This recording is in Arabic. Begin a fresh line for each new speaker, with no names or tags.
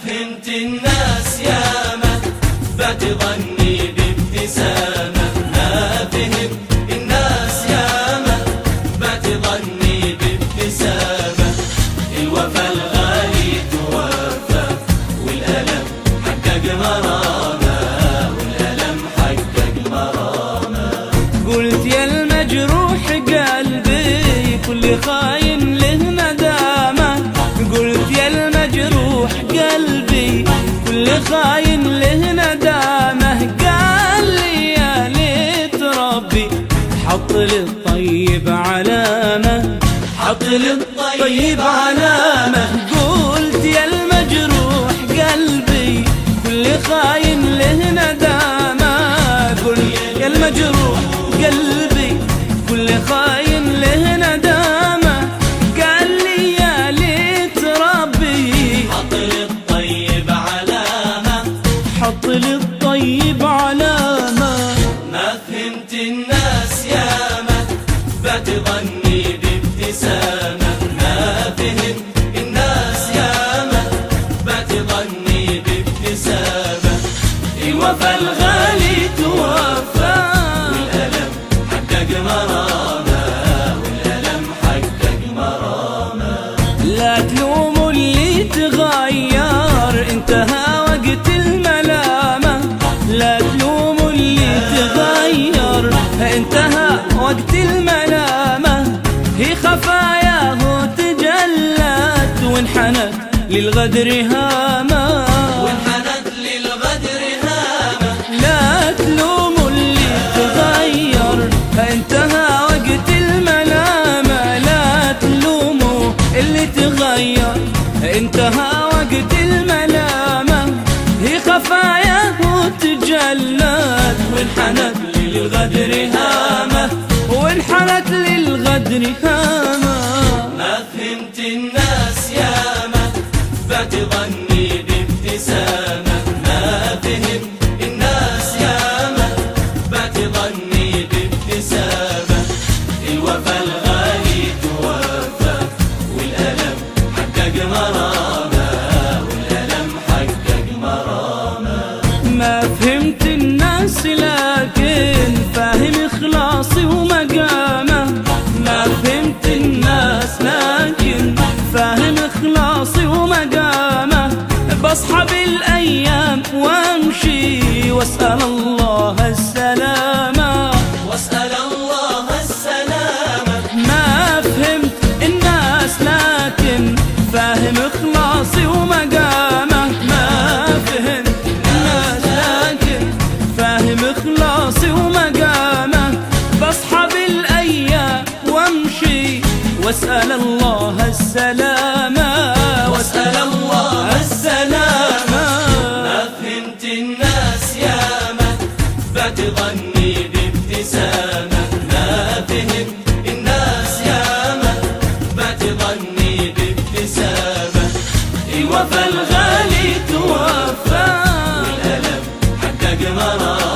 فهمت الناس ياما بتغني بابتسامة، ما فهمت الناس ياما بتغني بابتسامة. الوفا الغالي توفى والألم حقق مرامة، والألم حقق مرامة.
قلت يا المجروح قلبي كل خاين له ندامة، قلت يا المجروح قلبي كل خاين له ندامة. قال لي يا ليت ربي حط للطيب علامة، حط للطيب علامة. قلت يا المجروح قلبي كل خاين له ندامة، قلت يا المجروح قلبي كل خاين له ندامة. قال لي يا ليت ربي
حط للطيب علامة،
حط للطيب علامة.
ما فهمت الناس ياما بتغني بابتسامة، ما فهمت الناس ياما بتغني بابتسامة. الوفا الغالي توفى والألم حقق مرامة، والألم حقق مرامة.
لا تلوموا اللي تغير انتهى وقت الملامة، لا تلوموا اللي تغير انتهى وقت الملامة. هي خفاياه تجلت وانحنت للغدر هامة،
وانحنت للغدر هامة.
لا تلوموا اللي تغير انتهى وقت الملامة، لا تلوموا اللي تغير انتهى وقت الملامة. هي خفاياه تجلت وانحنت للغدر هامة، وانحنت للغدر هامة.
ما فهمت الناس ياما بتغني بابتسامة، ما فهمت الناس ياما بتغني بابتسامة. الوفا الغالي توفى والألم حقق مرامة، والألم حقق مرامة.
ما فهمت الناس لكن فاهم إخلاصي ومقامه، ما فهمت الناس لكن فاهم إخلاصي ومقامه. بصحى بالأيام وامشي واسأل الله السلامة،
واسأل الله السلامة.
ما فهمت الناس لكن فاهم إخلاصي ومقامه، ما فهمت الناس لكن فاهم إخلاصي ومقامه. بصحى بالأيام وامشي واسأل الله السلامة، واسأل الله السلامة.
ما فهمت الناس ياما بتغني بابتسامة، ما فهمت الناس ياما بتغني بابتسامة. الوفا الغالي توفى والألم حقق مرامة.